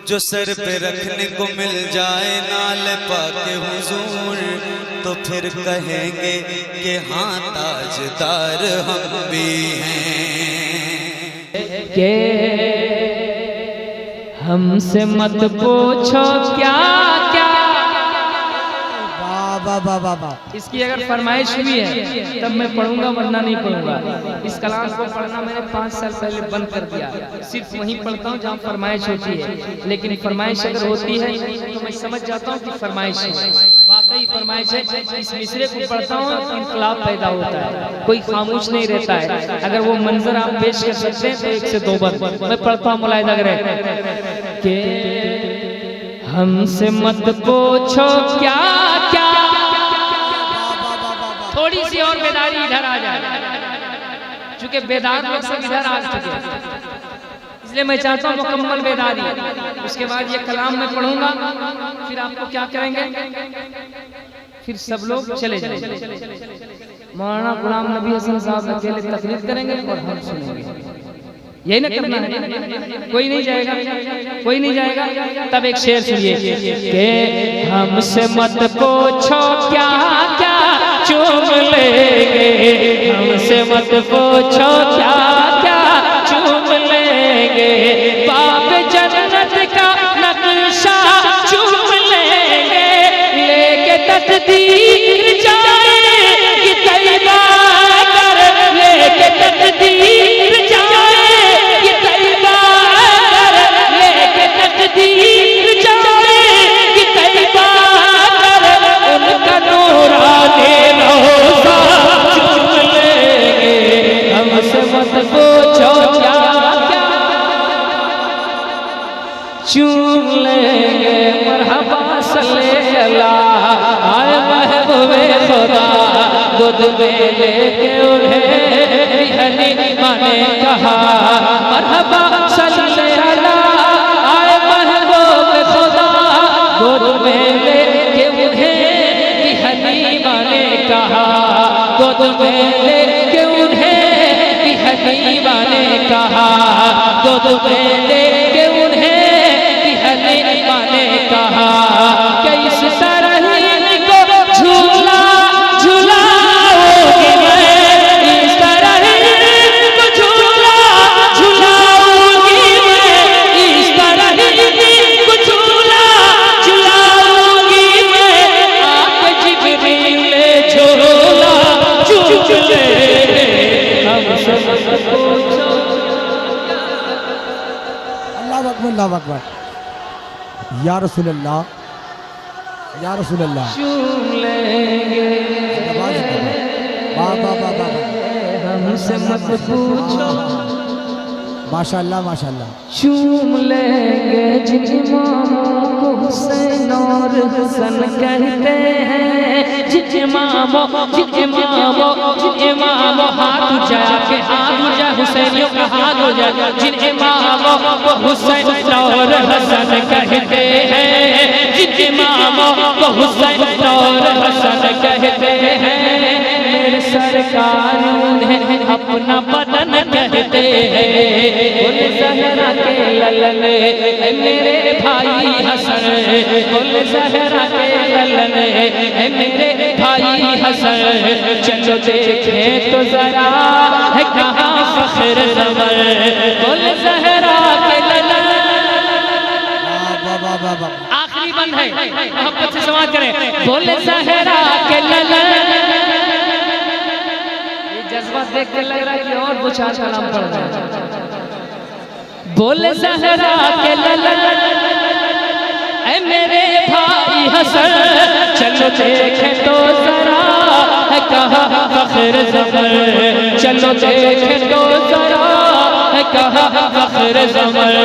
जो सर पे रखने को मिल जाए नाल पाके हुजूर, तो फिर कहेंगे कि हाँ ताजदार हम भी हैं। के हमसे मत पूछो क्या क्या। वाह वाह वाह वाह। इसकी अगर फरमाइश हुई है तब मैं पढ़ूंगा, वरना नहीं पढ़ूंगा। इस कलाम को पढ़ना मैंने 5 साल पहले बंद कर दिया। सिर्फ वहीं पढ़ता हूँ जहाँ फरमाइश होती है, लेकिन फरमाइश अगर होती है तो मैं समझ जाता हूँ कि फरमाइश है, वाकई फरमाइश है। इस मिसरे को पढ़ता हूँ तो इनकलाब पैदा होता है, कोई खामोश नहीं रहता है। अगर वो मंजर आप पेश कर सकते हैं तो 1 से 2 बार मैं पढ़ता हूँ, मुलाहिजा करें कि हमसे मत पूछो क्या क्या। थोड़ी सी और बेदारी इधर आ जाए, क्योंकि बेदार लोग सब इधर आ चुके हैं, इसलिए मैं चाहता हूँ मुकम्मल बेदारी। उसके बाद ये कलाम मैं पढ़ूंगा, फिर आपको क्या करेंगे, फिर सब लोग चले जाएंगे। मौलाना गुलाम नबी हसन साहब अकेले तकरीर करेंगे और हम सुनेंगे। यही ना करना है, कोई नहीं जाएगा, कोई नहीं जाएगा। तब एक शेर सुनिए कि हमसे मत पूछो क्या क्या चूम लेंगे, हमसे मत पूछो क्या क्या चूम लेंगे, बाग जन्नत का नक्शा चूम लेंगे, लेके तकदीर जाएगी तैयबा कर, लेके तकदीर जाएगी तैयबा कर, लेके तकदीर जाएगी तैयबा कर, उनका नूरानी रोज़ा चूम लेंगे, हमसे मत पूछो क्या क्या चूम लेंगे। मरहबा सल्ले अल्लाह आए महबूबे खुदा, गोद में लेके उन्हें हनीमा ने कहा। मरहबा सल्ले अल्लाह आए महबूबे खुदा, गोद में लेके उन्हें हनीमा ने कहा, गोद में लेके उन्हें हनीमा ने कहा, गोद में लेके उन्हें हनीमा ने कहा कि इस तरह इनको झूला झूलाओगी मैं, इस तरह इनको झूला झूलाओगी मैं, इस तरह इनको झूला झूलाओगी मैं, आप जिब्रील झूला झूल लेंगे, हमसे मत पूछो। अल्लाह अकबर अल्लाह अकबर। या रसूल अल्लाह, या रसूल अल्लाह। चूम लेंगे, वाह वाह वाह वाह। हमसे मत पूछो। माशाअल्लाह माशाअल्लाह। चूम लेंगे जिन इमामों को हुसैन और हसन कहते हैं, जिन इमामों हाथ उठा के हाथ उठा, हुसैनियों का हाथ हो जाए, जिन इमामों को हुसैन और हसन कहते हैं, जिन इमामों को हुसैन और हसन कहते हैं, मेरे सरकार उन्हें अपना बदन कहते हैं। गुल ज़हरा के ललन मेरे भाई हसन, गुल ज़हरा के ललन मेरे भाई हसन, चलो देखें तो जरा है कहाँ फख्र ज़मर, गुल ज़हरा के ललन। आखिरी बंद है, मोहब्बत से समाज करें। गुल ज़हरा के ललन, जज्बा देख के लग रहा है कि और कुछ आज कलाम पढ़ रहा है। बोल ज़हरा के ललन ऐ मेरे भाई हसन, चलो देखे तो जरा है कहाँ फख्र ज़मर, चलो देखे तो जरा है कहाँ फख्र ज़मर,